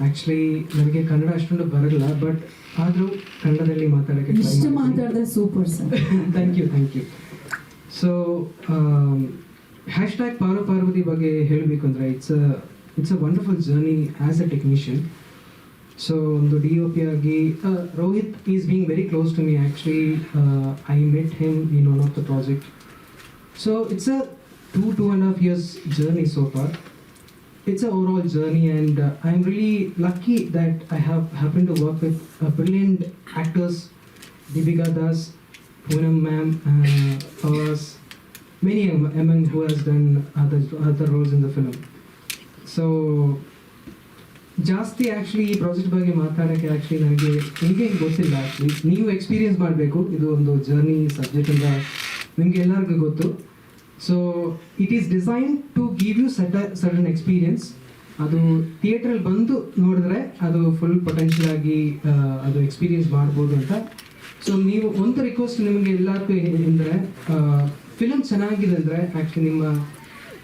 Actually ನನಗೆ ಕನ್ನಡ ಅಷ್ಟೊಂದು ಬರಲ್ಲ, ಬಟ್ ಆದರೂ ಕನ್ನಡದಲ್ಲಿ ಮಾತಾಡೋಕ್ಕೆ ಇಷ್ಟು ಮಾತಾಡಿದ್ರೆ super sir. Thank you. So hashtag Parvathi ಬಗ್ಗೆ ಹೇಳಬೇಕು ಅಂದರೆ it's a wonderful journey as a technician. So ಒಂದು DOP ಆಗಿ Rohit is being very close to me. Actually I met him in one of the project. So it's a 2.5 years journey so far. It's an overall journey, and I'm really lucky that I have happened to work with brilliant actors, Deepika Das, Poonam ma'am, Fawaz, many among who has done other roles in the film. So ಜಾಸ್ತಿ actually ಈ project ಬಗ್ಗೆ ಮಾತಾಡೋಕ್ಕೆ actually ನನಗೆ ನಿಮಗೆ ಗೊತ್ತಿಲ್ಲ. Actually ನೀವು experience ಮಾಡಬೇಕು. ಇದು ಒಂದು ಜರ್ನಿ ಸಬ್ಜೆಕ್ಟ್ ಅಂತ ನಿಮಗೆ ಎಲ್ಲರಿಗೂ ಗೊತ್ತು. So it is design to give you certain experience. ಅದು ಥಿಯೇಟ್ರಲ್ಲಿ ಬಂದು ನೋಡಿದ್ರೆ ಅದು ಫುಲ್ ಪೊಟೆನ್ಷಿಯಲ್ ಆಗಿ ಅದು ಎಕ್ಸ್ಪೀರಿಯನ್ಸ್ ಮಾಡ್ಬೋದು ಅಂತ. ಸೊ ನೀವು ಒಂದು ರಿಕ್ವೆಸ್ಟ್ ನಿಮಗೆ ಎಲ್ಲರಿಗೂ ಅಂದರೆ ಫಿಲಮ್ ಚೆನ್ನಾಗಿದೆ ಅಂದರೆ ಆ್ಯಕ್ಚುಲಿ ನಿಮ್ಮ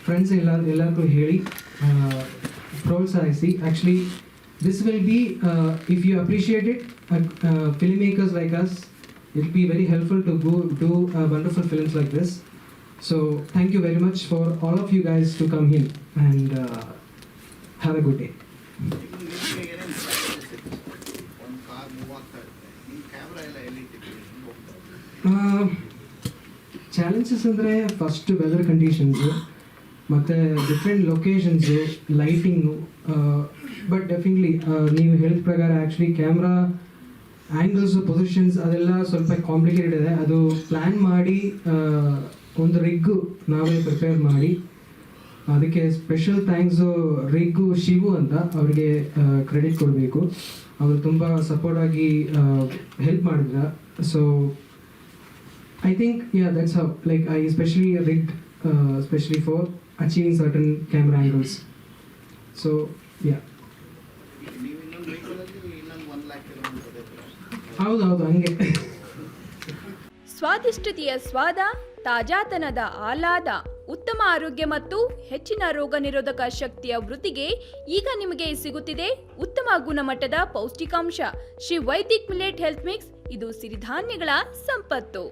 ಫ್ರೆಂಡ್ಸ್ ಎಲ್ಲರಿಗೂ ಹೇಳಿ ಪ್ರೋತ್ಸಾಹಿಸಿ. Actually this will be if you appreciate it, film makers like us, it will be very helpful to go do wonderful films like this. So thank you very much for all of you guys to come here, and have a good day. Challenges ಅಂದರೆ first weather conditions, ಮತ್ತು different locations, lighting. But definitely ನೀವು ಹೇಳಿದ ಪ್ರಕಾರ actually camera angles, positions ಅದೆಲ್ಲ ಸ್ವಲ್ಪ complicated ಇದೆ. ಅದು plan ಮಾಡಿ ಒಂದು ರಿಗ್ಗು ನಾವೇ ಪ್ರಿಪೇರ್ ಮಾಡಿ, ಅದಕ್ಕೆ ಸ್ಪೆಷಲ್ ಥ್ಯಾಂಕ್ಸು ರಿಗ್ಗು ಶಿವು ಅಂತ ಅವ್ರಿಗೆ ಕ್ರೆಡಿಟ್ ಕೊಡಬೇಕು. ಅವರು ತುಂಬ ಸಪೋರ್ಟಾಗಿ ಹೆಲ್ಪ್ ಮಾಡಿದ್ರ. So I think that's how like I specially ರಿಗ್ specially for achieving certain camera angles. So ಹೌದು ಹಂಗೆ. ಸ್ವಾದಿಷ್ಟತೆಯ ಸ್ವಾದ, ತಾಜಾತನದ ಆಹ್ಲಾದ, ಉತ್ತಮ ಆರೋಗ್ಯ ಮತ್ತು ಹೆಚ್ಚಿನ ರೋಗ ನಿರೋಧಕ ಶಕ್ತಿಯ ವೃದ್ಧಿಗೆ ಈಗ ನಿಮಗೆ ಸಿಗುತ್ತಿದೆ ಉತ್ತಮ ಗುಣಮಟ್ಟದ ಪೌಷ್ಟಿಕಾಂಶ. Shri Vaidik millet health mix. ಇದು ಸಿರಿಧಾನ್ಯಗಳ ಸಂಪತ್ತು.